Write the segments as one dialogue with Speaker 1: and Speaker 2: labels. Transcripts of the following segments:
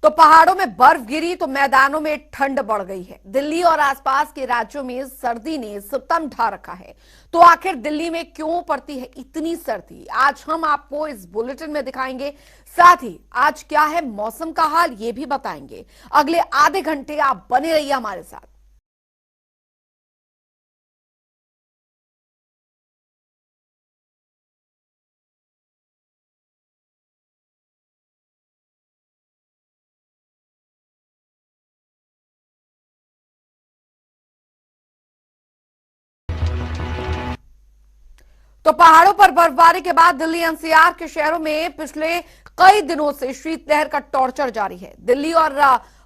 Speaker 1: तो पहाड़ों में बर्फ गिरी तो मैदानों में ठंड बढ़ गई है। दिल्ली और आसपास के राज्यों में सर्दी ने सितम ढा रखा है। तो आखिर दिल्ली में क्यों पड़ती है इतनी सर्दी, आज हम आपको इस बुलेटिन में दिखाएंगे। साथ ही आज क्या है मौसम का हाल ये भी बताएंगे। अगले आधे घंटे आप बने रहिए हमारे साथ। तो पहाड़ों पर बर्फबारी के बाद दिल्ली एनसीआर के शहरों में पिछले कई दिनों से शीतलहर का टॉर्चर जारी है। दिल्ली और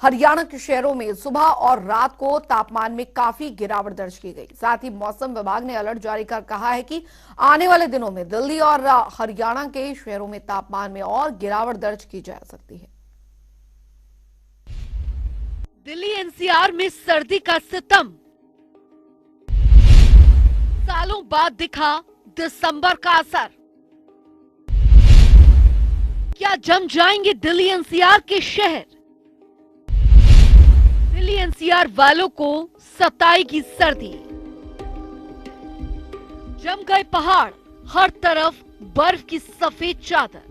Speaker 1: हरियाणा के शहरों में सुबह और रात को तापमान में काफी गिरावट दर्ज की गई। साथ ही मौसम विभाग ने अलर्ट जारी कर कहा है कि आने वाले दिनों में दिल्ली और हरियाणा के शहरों में तापमान में और गिरावट दर्ज की जा सकती है।
Speaker 2: दिल्ली एनसीआर में सर्दी का सितम, सालों बाद दिखा दिसंबर का असर। क्या जम जाएंगे दिल्ली एनसीआर के शहर? दिल्ली एनसीआर वालों को सताएगी सर्दी। जम गए पहाड़, हर तरफ बर्फ की सफेद चादर।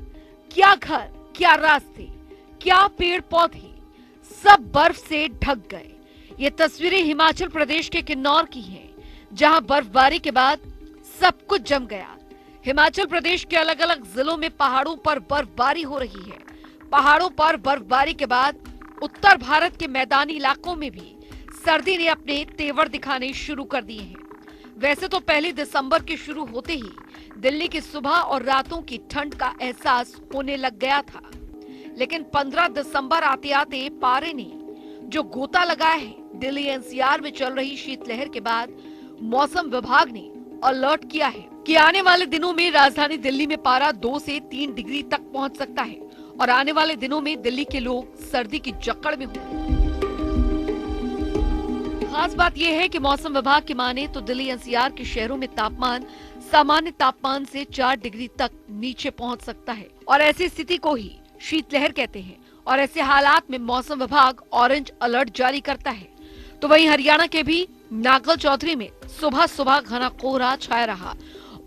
Speaker 2: क्या घर, क्या रास्ते, क्या पेड़ पौधे, सब बर्फ से ढक गए। ये तस्वीरें हिमाचल प्रदेश के किन्नौर की हैं, जहां बर्फबारी के बाद सब कुछ जम गया। हिमाचल प्रदेश के अलग अलग जिलों में पहाड़ों पर बर्फबारी हो रही है। पहाड़ों पर बर्फबारी के बाद उत्तर भारत के मैदानी इलाकों में भी सर्दी ने अपने तेवर दिखाने शुरू कर दिए हैं। वैसे तो 1 दिसंबर के शुरू होते ही दिल्ली की सुबह और रातों की ठंड का एहसास होने लग गया था, लेकिन 15 दिसंबर आते आते पारे ने जो गोता लगाया है, दिल्ली एनसीआर में चल रही शीतलहर के बाद मौसम विभाग ने अलर्ट किया है कि आने वाले दिनों में राजधानी दिल्ली में पारा 2 से 3 डिग्री तक पहुंच सकता है और आने वाले दिनों में दिल्ली के लोग सर्दी की जकड़ में होंगे। खास बात यह है कि मौसम विभाग की माने तो दिल्ली एनसीआर के शहरों में तापमान सामान्य तापमान से 4 डिग्री तक नीचे पहुंच सकता है और ऐसी स्थिति को ही शीतलहर कहते हैं। और ऐसे हालात में मौसम विभाग ऑरेंज अलर्ट जारी करता है। तो वहीं हरियाणा के भी नागल चौधरी में सुबह सुबह घना कोहरा छाया रहा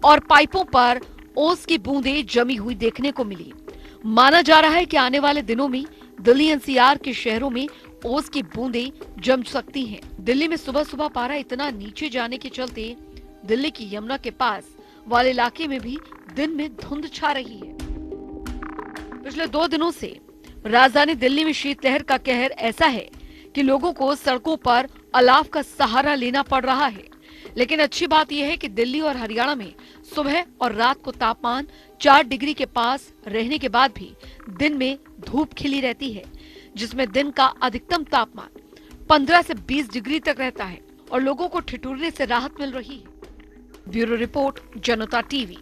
Speaker 2: और पाइपों पर ओस की बूंदें जमी हुई देखने को मिली। माना जा रहा है कि आने वाले दिनों में दिल्ली एनसीआर के शहरों में ओस की बूंदें जम सकती हैं। दिल्ली में सुबह सुबह पारा इतना नीचे जाने के चलते दिल्ली की यमुना के पास वाले इलाके में भी दिन में धुंध छा रही है। पिछले 2 दिनों से राजधानी दिल्ली में शीतलहर का कहर ऐसा है कि लोगों को सड़कों पर अलाव का सहारा लेना पड़ रहा है। लेकिन अच्छी बात यह है कि दिल्ली और हरियाणा में सुबह और रात को तापमान 4 डिग्री के पास रहने के बाद भी दिन में धूप खिली रहती है, जिसमें दिन का अधिकतम तापमान 15 से 20 डिग्री तक रहता है और लोगों को ठिठुरने से राहत मिल रही है। ब्यूरो रिपोर्ट, जनता टीवी।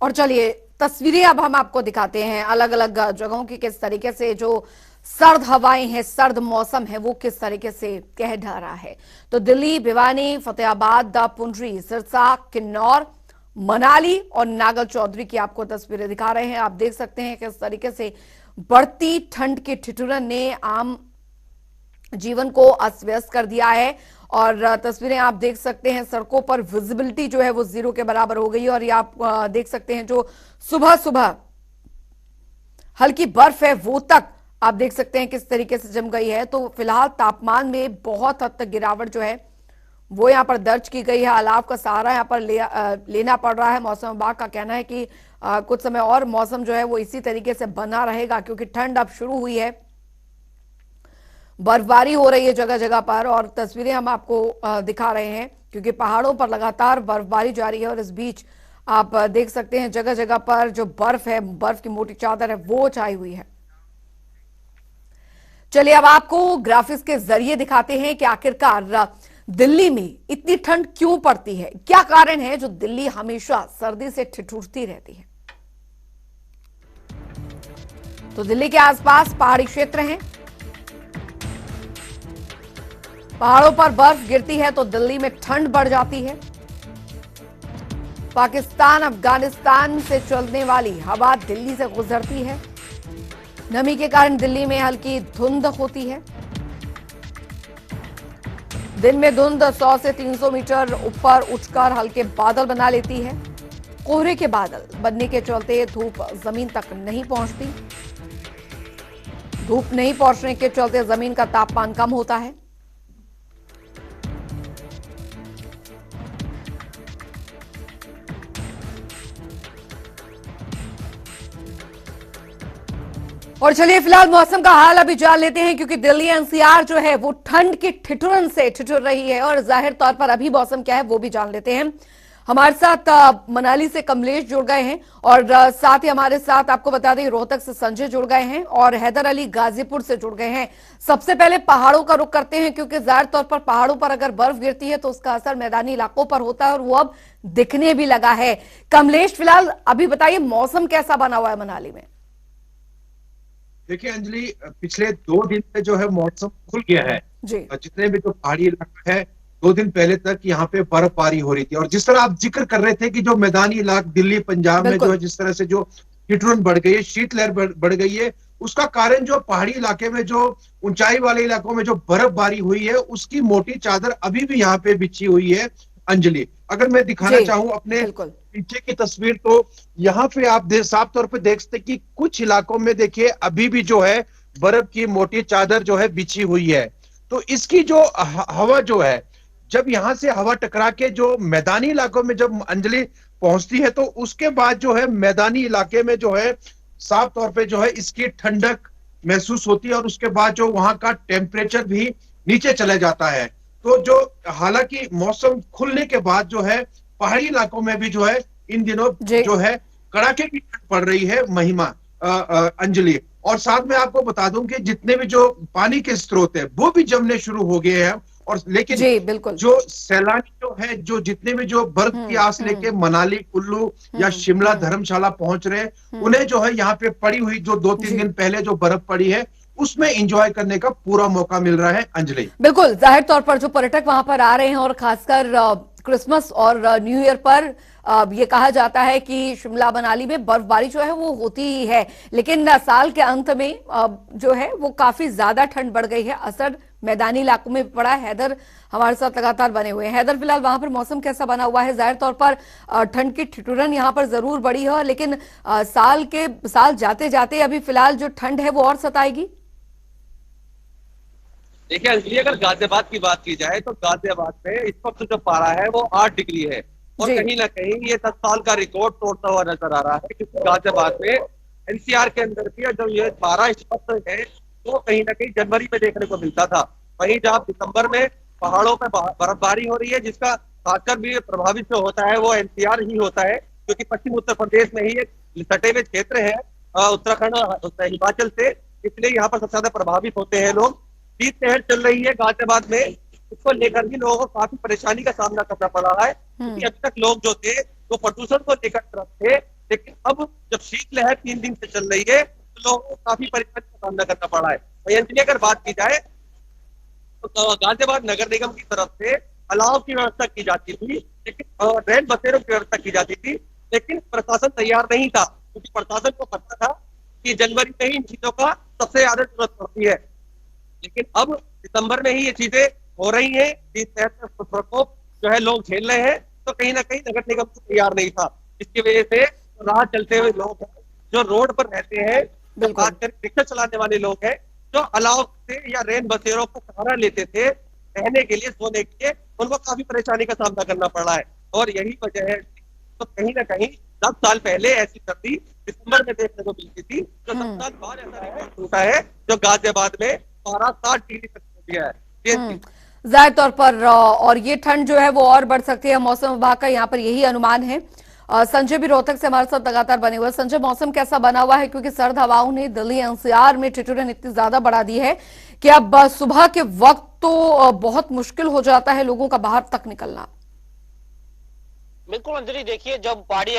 Speaker 1: और चलिए तस्वीरें अब हम आपको दिखाते हैं अलग अलग जगहों की, किस तरीके से जो सर्द हवाएं हैं, सर्द मौसम है, वो किस तरीके से कह ढा रहा है। तो दिल्ली, भिवानी, फतेहाबाद, पुंडरी, सिरसा, किन्नौर, मनाली और नागल चौधरी की आपको तस्वीरें दिखा रहे हैं। आप देख सकते हैं किस तरीके से बढ़ती ठंड के ठिठुरन ने आम जीवन को अस्त व्यस्त कर दिया है। और तस्वीरें आप देख सकते हैं, सड़कों पर विजिबिलिटी जो है वो 0 के बराबर हो गई है। और ये आप देख सकते हैं जो सुबह सुबह हल्की बर्फ है वो तक आप देख सकते हैं किस तरीके से जम गई है। तो फिलहाल तापमान में बहुत हद तक गिरावट जो है वो यहां पर दर्ज की गई है। अलाव का सहारा यहां पर लेना पड़ रहा है। मौसम विभाग का कहना है कि कुछ समय और मौसम जो है वो इसी तरीके से बना रहेगा, क्योंकि ठंड अब शुरू हुई है, बर्फबारी हो रही है जगह जगह पर। और तस्वीरें हम आपको दिखा रहे हैं क्योंकि पहाड़ों पर लगातार बर्फबारी जारी है और इस बीच आप देख सकते हैं जगह जगह पर जो बर्फ है, बर्फ की मोटी चादर है वो छाई हुई है। चलिए अब आपको ग्राफिक्स के जरिए दिखाते हैं कि आखिरकार दिल्ली में इतनी ठंड क्यों पड़ती है, क्या कारण है जो दिल्ली हमेशा सर्दी से ठिठुरती रहती है। तो दिल्ली के आसपास पहाड़ी क्षेत्र हैं, पहाड़ों पर बर्फ गिरती है तो दिल्ली में ठंड बढ़ जाती है। पाकिस्तान, अफगानिस्तान से चलने वाली हवा दिल्ली से गुजरती है। नमी के कारण दिल्ली में हल्की धुंध होती है। दिन में धुंध 100 से 300 मीटर ऊपर उठकर हल्के बादल बना लेती है। कोहरे के बादल बनने के चलते धूप जमीन तक नहीं पहुंचती। धूप नहीं पहुंचने के चलते जमीन का तापमान कम होता है। और चलिए फिलहाल मौसम का हाल अभी जान लेते हैं, क्योंकि दिल्ली एनसीआर जो है वो ठंड की ठिठुरन से ठिठुर रही है और जाहिर तौर पर अभी मौसम क्या है वो भी जान लेते हैं। हमारे साथ मनाली से कमलेश जुड़ गए हैं और साथ ही हमारे साथ आपको बता दें रोहतक से संजय जुड़ गए हैं और हैदर अली गाजीपुर से जुड़ गए हैं। सबसे पहले पहाड़ों का रुख करते हैं, क्योंकि जाहिर तौर पर पहाड़ों पर अगर बर्फ गिरती है तो उसका असर मैदानी इलाकों पर होता है और वो अब दिखने भी लगा है। कमलेश, फिलहाल अभी बताइए मौसम कैसा बना हुआ है मनाली में?
Speaker 3: देखिए अंजलि, पिछले 2 दिन से जो है मौसम खुल गया है
Speaker 1: जी।
Speaker 3: जितने भी जो पहाड़ी इलाका है 2 दिन पहले तक यहाँ पे बर्फबारी हो रही थी। और जिस तरह आप जिक्र कर रहे थे कि जो मैदानी इलाका दिल्ली पंजाब में जो है जिस तरह से जो ठिठुरन बढ़ गई है, शीतलहर बढ़ गई है, उसका कारण जो पहाड़ी इलाके में जो ऊंचाई वाले इलाकों में जो बर्फबारी हुई है उसकी मोटी चादर अभी भी यहाँ पे बिछी हुई है। अंजलि, अगर मैं दिखाना चाहूँ अपने पीछे की तस्वीर, तो यहाँ पे आप साफ तौर पे देख सकते कि कुछ इलाकों में देखिए अभी भी जो है बर्फ की मोटी चादर जो है बिछी हुई है। तो इसकी जो हवा जो है, जब यहाँ से हवा टकरा के जो मैदानी इलाकों में जब अंजलि पहुंचती है तो उसके बाद जो है मैदानी इलाके में जो है साफ तौर पे जो है इसकी ठंडक महसूस होती है और उसके बाद जो वहां का टेम्परेचर भी नीचे चले जाता है। तो जो हालांकि मौसम खुलने के बाद जो है पहाड़ी इलाकों में भी जो है इन दिनों जो है कड़ाके की ठंड पड़ रही है महिमा अंजलि। और साथ में आपको बता दूं कि जितने भी जो पानी के स्रोत है वो भी जमने शुरू हो गए हैं। और लेकिन जो सैलानी जो है, जो जितने भी जो बर्फ की आस लेके मनाली, कुल्लू या शिमला, धर्मशाला पहुंच रहे हैं, उन्हें जो है यहाँ पे पड़ी हुई जो 2-3 दिन पहले जो बर्फ पड़ी है उसमें एंजॉय करने का पूरा मौका मिल रहा है। अंजलि,
Speaker 1: बिल्कुल, जाहिर तौर पर जो पर्यटक वहां पर आ रहे हैं और खासकर क्रिसमस और न्यू ईयर पर ये कहा जाता है कि शिमला मनाली में बर्फबारी जो है वो होती ही है, लेकिन साल के अंत में जो है वो काफी ज्यादा ठंड बढ़ गई है। असर मैदानी इलाकों में पड़ा है। हैदर हमारे साथ लगातार बने हुए हैं। हैदर, फिलहाल वहां पर मौसम कैसा बना हुआ है? जाहिर तौर पर ठंड की ठिठुरन यहाँ पर जरूर बढ़ी है, लेकिन साल जाते जाते अभी फिलहाल जो ठंड है वो और सताएगी।
Speaker 4: देखिए अंजलि, अगर गाजियाबाद की बात की जाए तो गाजियाबाद में इस वक्त जो पारा है वो 8 डिग्री है और कहीं ना कहीं ये 10 साल का रिकॉर्ड तोड़ता हुआ नजर आ रहा है, क्योंकि गाजियाबाद में एनसीआर के अंदर भी जो ये पारा इस वक्त है वो कहीं ना कहीं जनवरी में देखने को मिलता था। वहीं जहाँ दिसंबर में पहाड़ों पर बर्फबारी हो रही है, जिसका खासकर भी प्रभावित जो होता है वो एनसीआर ही होता है, क्योंकि पश्चिम उत्तर प्रदेश में ही एक सटे हुए क्षेत्र है उत्तराखंड हिमाचल से, इसलिए यहाँ पर सबसे ज्यादा प्रभावित होते हैं लोग। शीतलहर चल रही है गाजियाबाद में, इसको लेकर भी लोगों को काफी परेशानी का सामना करना पड़ रहा है, क्योंकि अब तक लोग जो थे वो प्रदूषण को लेकर तरफ थे, लेकिन अब जब शीतलहर 3 दिन से चल रही है तो लोगों को काफी परेशानी का सामना करना पड़ रहा है। वहीं अंजलि, अगर बात की जाए तो गाजियाबाद नगर निगम की तरफ से अलाव की व्यवस्था की जाती थी, लेकिन रैन बसेरों की व्यवस्था की जाती थी, लेकिन प्रशासन तैयार नहीं था, क्योंकि प्रशासन को पता था कि जनवरी में ही इन चीजों का सबसे ज्यादा जरूरत पड़ती है। लेकिन अब दिसंबर में ही ये चीजें हो रही हैं, प्रकोप जो है लोग झेल रहे हैं, तो कहीं ना कहीं नगर निगम को तैयार नहीं था। इसकी वजह से राह चलते हुए लोग जो रोड पर रहते हैं, खासकर रिक्शा चलाने वाले लोग हैं, जो अलाव से या रेन बसेरों का सहारा लेते थे रहने के लिए, सोने के लिए, उनको काफी परेशानी का सामना करना पड़ रहा है। और यही वजह है, तो कहीं ना कहीं 10 साल पहले ऐसी सर्दी दिसंबर में देखने को मिलती थी, जो 10 साल बाद ऐसा होता है जो गाजियाबाद में 60 डिग्री तक हो गया है।
Speaker 1: जाहिर तौर पर और ये ठंड जो है वो और बढ़ सकती है, मौसम विभाग का यहाँ पर यही अनुमान है। संजय भी रोहतक से हमारे साथ लगातार बने हुए। संजय, मौसम कैसा बना हुआ है? क्योंकि सर्द हवाओं ने दिल्ली एनसीआर में ठिठुरन इतनी ज्यादा बढ़ा दी है कि अब सुबह के वक्त तो बहुत मुश्किल हो जाता है लोगों का बाहर तक निकलना।
Speaker 5: बिल्कुल अंजलि, देखिए जब पहाड़ी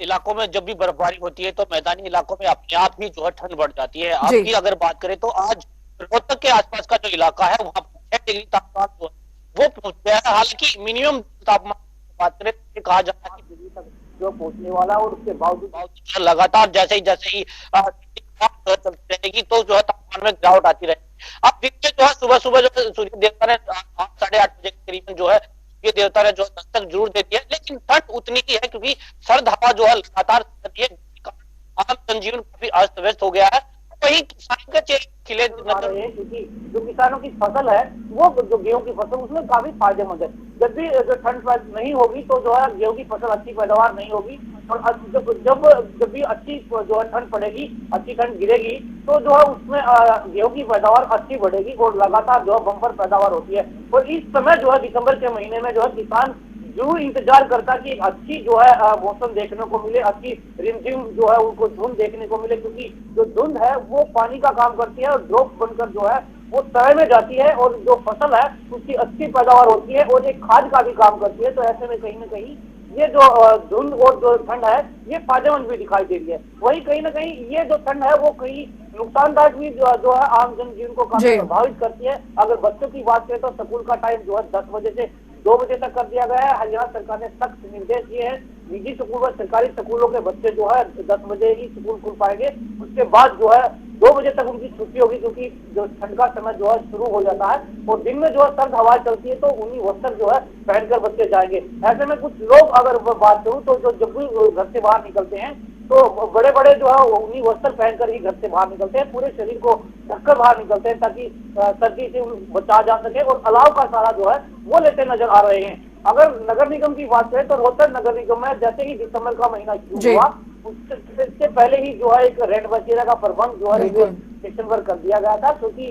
Speaker 5: इलाकों में जब भी बर्फबारी होती है तो मैदानी इलाकों में अपने आप ही जो है ठंड बढ़ जाती है। आपकी अगर बात करें तो आज रोहतक के आसपास का जो इलाका है वहाँ 6 डिग्री तापमान वो पहुंच गया है। हालांकि मिनिमम तापमान की बात करें तो कहा जाता है कि दिल्ली तक जो पहुंचने वाला, और उसके बावजूद लगातार जैसे ही चलती रहेगी तो जो है तापमान में गिरावट आती रहेगी। अब दिन में जो है सुबह सुबह जो है सूर्य देवता ने 8-8:30 बजे के करीबन जो है ये देवता ने जो दस्तक जरूर दे दी है, लेकिन ठंड उतनी ही है क्योंकि सर्द हवा जो है लगातार चल रही है, आम जनजीवन काफी अस्त व्यस्त हो गया है। वही किसानों के चेहरे खिले नजर रहे हैं क्योंकि जो किसानों की फसल है वो जो गेहूं की फसल उसमें काफी फायदेमंद है। जब भी जो ठंड नहीं होगी तो जो है गेहूं की फसल अच्छी पैदावार नहीं होगी, और जब भी अच्छी जो है ठंड पड़ेगी, अच्छी ठंड गिरेगी तो जो है उसमें गेहूं की पैदावार अच्छी बढ़ेगी और लगातार जो है बम्पर पैदावार होती है। और इस समय जो है दिसंबर के महीने में जो है किसान जरूर इंतजार करता कि अच्छी जो है मौसम देखने को मिले, अच्छी रिमझिम जो है उनको धुंध देखने को मिले, क्योंकि जो धुंध है वो पानी का काम करती है और ड्रॉप बनकर जो है वो तय में जाती है और जो फसल है उसकी अच्छी पैदावार होती है और एक खाद का भी काम करती है। तो ऐसे में कहीं ना कहीं ये जो धुंध और जो ठंड है ये फायदेमंद भी दिखाई दे रही है। वही कहीं ना कहीं ये जो ठंड है वो कहीं नुकसानदायक भी जो है आम जनजीवन को काफी प्रभावित करती है। अगर बच्चों की बात करें तो स्कूल का टाइम जो है 10 बजे से 2 बजे तक कर दिया गया है। हरियाणा सरकार ने सख्त निर्देश दिए हैं, निजी स्कूल व सरकारी स्कूलों के बच्चे जो है 10 बजे ही स्कूल खुल पाएंगे, उसके बाद जो है 2 बजे तक उनकी छुट्टी होगी, क्योंकि जो ठंड का समय जो है शुरू हो जाता है और दिन में जो है सर्द हवा चलती है तो ऊनी वस्त्र जो है पहनकर बच्चे जाएंगे। ऐसे में कुछ लोग अगर बात करूँ तो जो जब भी घर से बाहर निकलते हैं तो बड़े बड़े जो है ऊनी वस्त्र पहनकर ही घर से बाहर निकलते हैं, पूरे शरीर को ढककर बाहर निकलते हैं ताकि सर्दी से बचा जा सके, और अलाव का सहारा जो है वो लेते नजर आ रहे हैं। अगर नगर निगम की बात करें तो रोहतक नगर निगम में जैसे ही दिसंबर का महीना शुरू हुआ उससे पहले ही जो है एक रेड बसेरा का प्रबंध जो है रेलवे स्टेशन पर कर दिया गया था, क्योंकि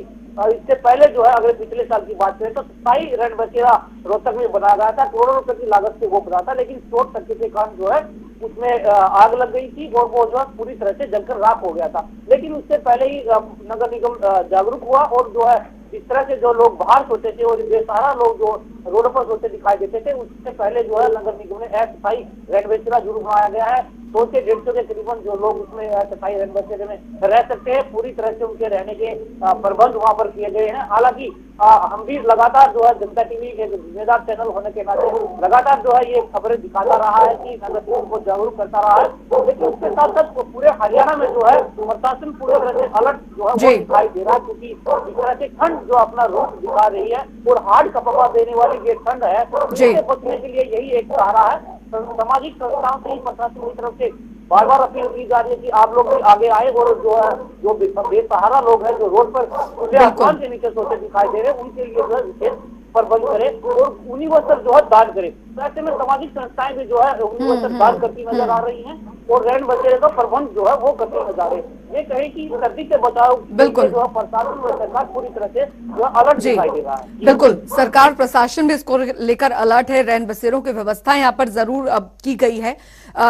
Speaker 5: इससे पहले जो है अगर पिछले साल की बात करें तो 27 रेड बसेरा रोहतक में बनाया गया था, करोड़ों रुपए की लागत से वो बना था, लेकिन शॉर्ट सर्किट के कारण जो है उसमें आग लग गई थी और वो जो है पूरी तरह से जलकर राख हो गया था। लेकिन उससे पहले ही नगर निगम जागरूक हुआ और जो है इस तरह से जो लोग बाहर सोते थे और बेसहारा लोग जो रोड पर सोते दिखाई देते थे, उससे पहले जो है नगर निगम ने अस्थायी रेड बसेरा जरूर बनाया गया है। 100 से 150 के करीबन जो लोग उसमें अस्थायी रेड बसेरे में रह सकते हैं, पूरी तरह से उनके रहने के प्रबंध वहां पर किए गए हैं। हालांकि हम भी लगातार जो है जनता टीवी एक जिम्मेदार चैनल होने के नाते लगातार जो है ये खबरें दिखाता रहा है कि नगर निगम को जागरूक करता रहा है, लेकिन उसके साथ साथ पूरे हरियाणा में जो है प्रशासन पूरे तरह से अलर्ट जो है वो दिखाई दे रहा है, क्योंकि इस तरह से ठंड जो अपना रूप दिखा रही है और हार्ड कपड़ा देने वाली ये ठंड है, इससे बचने के लिए यही एक सहारा है। सामाजिक संस्थाओं से ही प्रशासन की तरफ से बार बार अपील की जा रही है कि आप लोग भी आगे आए और जो है जो बेसहारा लोग हैं जो रोड पर खुले आसमान के नीचे सोते दिखाई दे रहे हैं उनके लिए जो है विशेष प्रबंध करे और ऊनी वस्त्र जो है दान करे। तो ऐसे में सामाजिक संस्थाएं भी जो है ऊनी वस्त्र दान करती नजर आ रही हैं और रेड बसेरे का प्रबंध जो है वो करते नजर आ रहे हैं। ये कहे कि सर्दी से बचाव बिल्कुल जो है प्रशासन और सरकार पूरी तरह से जो अलर्ट दिखाई दे रहा है।
Speaker 1: बिल्कुल सरकार प्रशासन भी इसको लेकर अलर्ट है। रैन बसेरों की व्यवस्था यहाँ पर जरूर अब की गई है,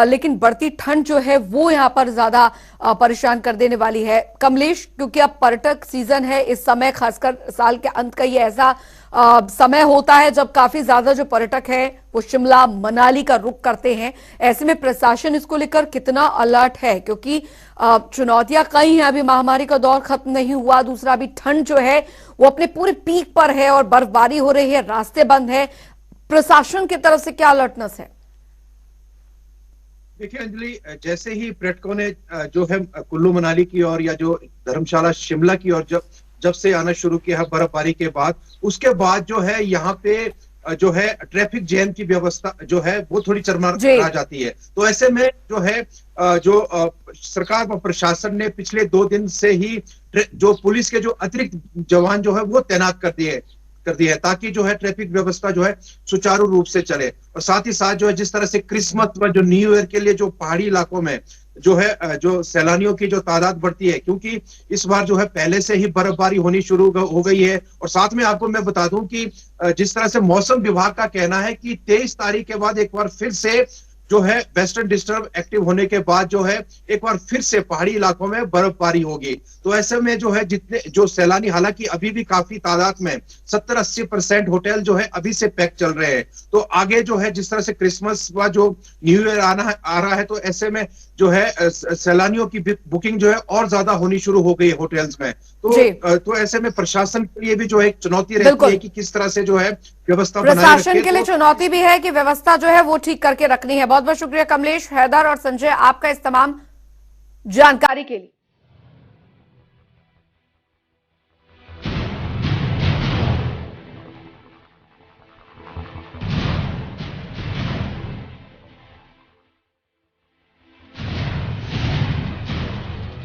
Speaker 1: लेकिन बढ़ती ठंड जो है वो यहाँ पर ज्यादा परेशान कर देने वाली है। कमलेश, क्योंकि अब पर्यटक सीजन है, इस समय खासकर साल के अंत का ये ऐसा समय होता है जब काफी ज्यादा जो पर्यटक है वो शिमला मनाली का रुख करते हैं। ऐसे में प्रशासन इसको लेकर कितना अलर्ट है, क्योंकि चुनौतियां कई हैं, अभी महामारी का दौर खत्म नहीं हुआ, दूसरा अभी ठंड जो है वो अपने पूरे पीक पर है और बर्फबारी हो रही है, रास्ते बंद है। प्रशासन की तरफ से क्या अलर्टनेस है?
Speaker 3: देखिए अंजलि, जैसे ही पर्यटकों ने जो है कुल्लू मनाली की ओर या जो धर्मशाला शिमला की ओर जब से आना शुरू किया है बर्फबारी के बाद, उसके बाद जो है यहाँ पे जो है ट्रैफिक जैम की व्यवस्था जो है वो थोड़ी चरमरा जाती है। तो ऐसे में जो है जो सरकार व प्रशासन ने पिछले 2 दिन से ही जो पुलिस के जो अतिरिक्त जवान जो है वो तैनात कर दिए है ताकि जो है ट्रैफिक व्यवस्था जो है सुचारू रूप से चले। और साथ ही साथ जो है जिस तरह से क्रिसमस व जो न्यू ईयर के लिए जो पहाड़ी इलाकों में जो है जो सैलानियों की जो तादाद बढ़ती है, क्योंकि इस बार जो है पहले से ही बर्फबारी होनी शुरू हो गई है। और साथ में आपको मैं बता दूं कि जिस तरह से मौसम विभाग का कहना है कि 23 तारीख के बाद एक बार फिर से जो है वेस्टर्न डिस्टर्ब एक्टिव होने के बाद जो है एक बार फिर से पहाड़ी इलाकों में बर्फबारी होगी। तो ऐसे में जो है जितने जो सैलानी, हालांकि अभी भी काफी तादाद में 70-80% होटल जो है अभी से पैक चल रहे हैं। तो आगे जो है जिस तरह से क्रिसमस व जो न्यू ईयर आ रहा है, तो ऐसे में जो है सैलानियों की बुकिंग जो है और ज्यादा होनी शुरू हो गई है होटल्स में। तो ऐसे में प्रशासन के लिए भी जो एक चुनौती रहती है कि किस तरह से जो है व्यवस्था
Speaker 1: प्रशासन के लिए चुनौती भी है कि व्यवस्था जो है वो ठीक करके रखनी है। बहुत बहुत शुक्रिया कमलेश, हैदर और संजय आपका इस तमाम जानकारी के लिए।